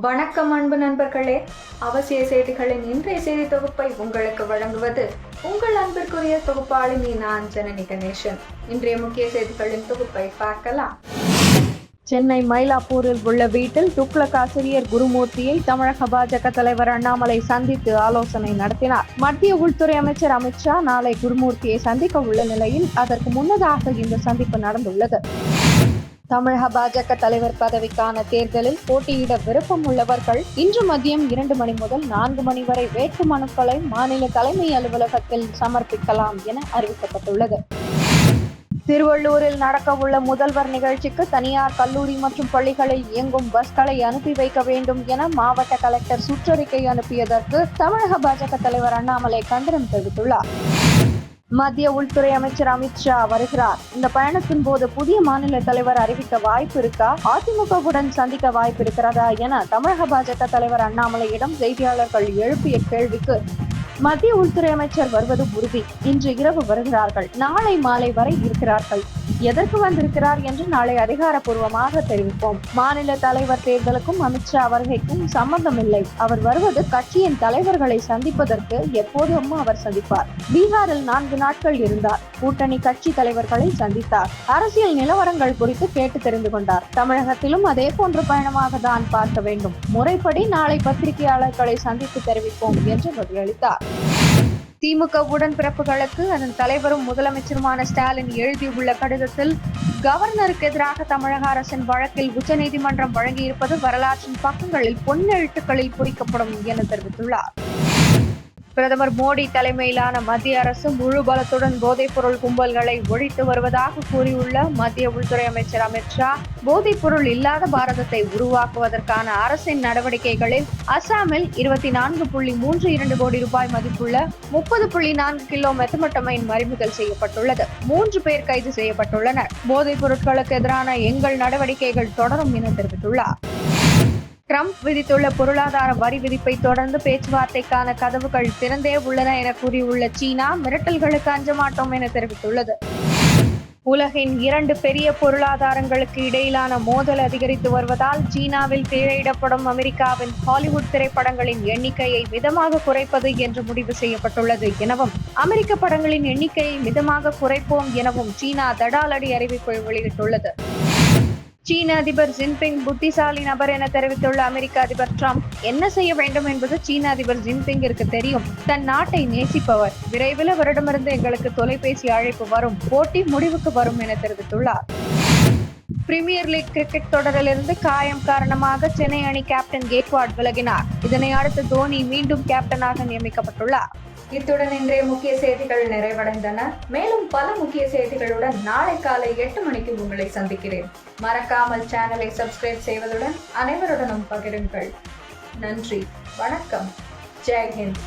வணக்கம் அன்பு நண்பர்களே, அவசிய செய்திகளின் இன்றைய செய்தி தொகுப்பை உங்களுக்கு வழங்குவது உங்கள் அன்பிற்குரிய தொகுப்பாளினி நான் ஜனனி கணேசன். இன்றைய முக்கிய செய்திகளின் தொகுப்பை பார்க்கலாம். சென்னை மயிலாப்பூரில் உள்ள வீட்டில் துக்ளக் ஆசிரியர் குருமூர்த்தியை தமிழக பாஜக தலைவர் அண்ணாமலை சந்தித்து ஆலோசனை நடத்தினார். மத்திய உள்துறை அமைச்சர் அமித்ஷா நாளை குருமூர்த்தியை சந்திக்க உள்ள நிலையில் அதற்கு முன்னதாக இந்த சந்திப்பு நடந்துள்ளது. தமிழக பாஜக தலைவர் பதவிக்கான தேர்தலில் போட்டியிட விருப்பம் உள்ளவர்கள் இன்று மதியம் 2 மணி முதல் 4 மணி வரை வேட்பு மனுக்களை மாநில தலைமை அலுவலகத்தில் சமர்ப்பிக்கலாம் என அறிவிக்கப்பட்டுள்ளது. திருவள்ளூரில் நடக்க உள்ள முதல்வர் நிகழ்ச்சிக்கு தனியார் கல்லூரி மற்றும் பள்ளிகளில் இயங்கும் பஸ்களை அனுப்பி வைக்க வேண்டும் என மாவட்ட கலெக்டர் சுற்றறிக்கை அனுப்பியதற்கு தமிழக பாஜக தலைவர் அண்ணாமலை கண்டனம் தெரிவித்துள்ளார். மத்திய உள்துறை அமைச்சர் அமித்ஷா வருகிறார். இந்த பயணத்தின் போது புதிய மாநில தலைவர் அறிவிக்க வாய்ப்பு இருக்கா, அதிமுகவுடன் சந்திக்க வாய்ப்பு இருக்கிறதா என தமிழக பாஜக தலைவர் அண்ணாமலையிடம் செய்தியாளர்கள் எழுப்பிய கேள்விக்கு மத்திய உள்துறை அமைச்சர் வருவது உறுதி, இன்று இரவு வருகிறார்கள், நாளை மாலை வரை இருக்கிறார்கள், எதற்கு வந்திருக்கிறார் என்று நாளை அதிகாரப்பூர்வமாக தெரிவிப்போம். மாநில தலைவர் தேர்தலுக்கும் அமித்ஷா வருகைக்கும் சம்பந்தம் இல்லை. அவர் வருவது கட்சியின் தலைவர்களை சந்திப்பதற்கு. எப்போதும் அவர் சந்திப்பார். பீகாரில் 4 நாட்கள் இருந்தார். கூட்டணி கட்சி தலைவர்களை சந்தித்தார். அரசியல் நிலவரங்கள் குறித்து கேட்டு தெரிந்து கொண்டார். தமிழகத்திலும் அதே போன்ற பயணமாக தான் பார்க்க வேண்டும். முறைப்படி நாளை பத்திரிகையாளர்களை சந்தித்து தெரிவிப்போம் என்று பதிலளித்தார். திமுக உடன்பிறப்புகளுக்கு அதன் தலைவரும் முதலமைச்சருமான ஸ்டாலின் எழுதியுள்ள கடிதத்தில் கவர்னருக்கு எதிராக தமிழக அரசின் வழக்கில் உச்சநீதிமன்றம் வழங்கியிருப்பது வரலாற்றின் பக்கங்களில் பொன்னெழுத்துக்களில் பொறிக்கப்படும் என தெரிவித்துள்ளார். பிரதமர் மோடி தலைமையிலான மத்திய அரசு முழு பலத்துடன் போதைப்பொருள் கும்பல்களை ஒழித்து வருவதாக கூறியுள்ள மத்திய உள்துறை அமைச்சர் அமித்ஷா, போதைப்பொருள் இல்லாத பாரதத்தை உருவாக்குவதற்கான அரசின் நடவடிக்கைகளில் அசாமில் 24.32 கோடி ரூபாய் மதிப்புள்ள 30.4 கிலோ மெத்தமட்டமைன் பறிமுதல் செய்யப்பட்டுள்ளது. 3 பேர் கைது செய்யப்பட்டுள்ளனர். போதைப் பொருட்களுக்கு எதிரான எங்கள் நடவடிக்கைகள் தொடரும் என தெரிவித்துள்ளார். ட்ரம்ப் விதித்துள்ள பொருளாதார வரி விதிப்பை தொடர்ந்து பேச்சுவார்த்தைக்கான கதவுகள் திறந்தே உள்ளன என கூறியுள்ள சீனா, மிரட்டல்களுக்கு அஞ்ச மாட்டோம் என தெரிவித்துள்ளது. உலகின் 2 பெரிய பொருளாதாரங்களுக்கு இடையிலான மோதல் அதிகரித்து வருவதால் சீனாவில் திரையிடப்படும் அமெரிக்காவின் ஹாலிவுட் திரைப்படங்களின் எண்ணிக்கையை மிதமாக குறைப்பது என்று முடிவு செய்யப்பட்டுள்ளது எனவும், அமெரிக்க படங்களின் எண்ணிக்கையை மிதமாக குறைப்போம் எனவும் சீனா தடாலடி அறிவிப்பை வெளியிட்டுள்ளது. சீன அதிபர் ஜின்பிங் புத்திசாலி நபர் என தெரிவித்துள்ள அமெரிக்க அதிபர் ட்ரம்ப், என்ன செய்ய வேண்டும் என்பது சீன அதிபர் ஜின்பிங்கிற்கு தெரியும். தன் நாட்டை நேசிப்பவர். விரைவில் அவரிடமிருந்து எங்களுக்கு தொலைபேசி அழைப்பு வரும். போட்டி முடிவுக்கு வரும் என தெரிவித்துள்ளார். பிரீமியர் லீக் கிரிக்கெட் தொடரிலிருந்து காயம் காரணமாக சென்னை அணி கேப்டன் கேக்வாட் விலகினார். இதனை அடுத்து தோனி மீண்டும் கேப்டனாக நியமிக்கப்பட்டுள்ளார். இத்துடன் இன்றைய முக்கிய செய்திகள் நிறைவடைந்தன. மேலும் பல முக்கிய செய்திகளுடன் நாளை காலை 8 மணிக்கு உங்களை சந்திக்கிறேன். மறக்காமல் சேனலை சப்ஸ்கிரைப் செய்வதுடன் அனைவருடனும் பகிருங்கள். நன்றி, வணக்கம், ஜெய் ஹிந்த்.